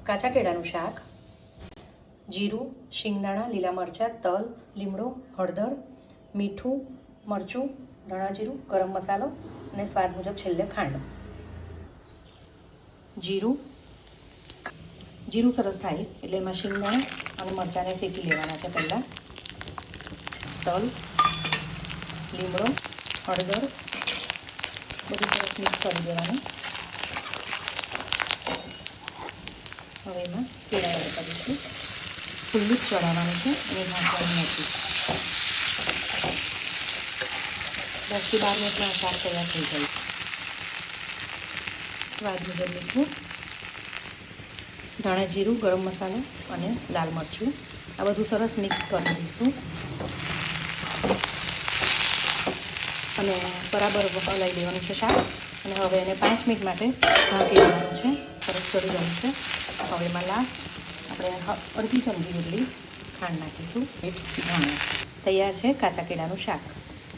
કાચા કેળાનું શાક, જીરું, શિંગદાણા, લીલા મરચાં, તલ, લીમડો, હળદર, મીઠું, મરચું, ધાણા જીરું, ગરમ મસાલો અને સ્વાદ મુજબ છેલ્લે ખાંડ. જીરું સરસ થાય એટલે એમાં શિંગદાણા અને મરચાંને શેકી લેવાના છે પહેલાં. તલ, લીમડો, હળદર બધું સરસ મિક્સ કરી દેવાનું. હવે એમાં કેળા એડ કરીશું. ખુલ્લું જ ચડાવવાનું છે અને ઢાંકવાનું નથી. 10 થી 12 મિનિટમાં શાક તૈયાર થઈ જાય. સ્વાદ મુજબ મીઠું, ધાણા જીરું, ગરમ મસાલો અને લાલ મરચું આ બધું સરસ મિક્સ કરી દઈશું અને બરાબર હલાવી દેવાનું છે શાક. અને હવે એને 5 મિનિટ માટે ઢાંકી દેવાનું છે. સરસ ચડી ગયું છે. હવે એમાં આપણે અડધી ચમચી જેટલી ખાંડ નાખીશું. ધાણા તૈયાર છે કાચા કેળાનું શાક.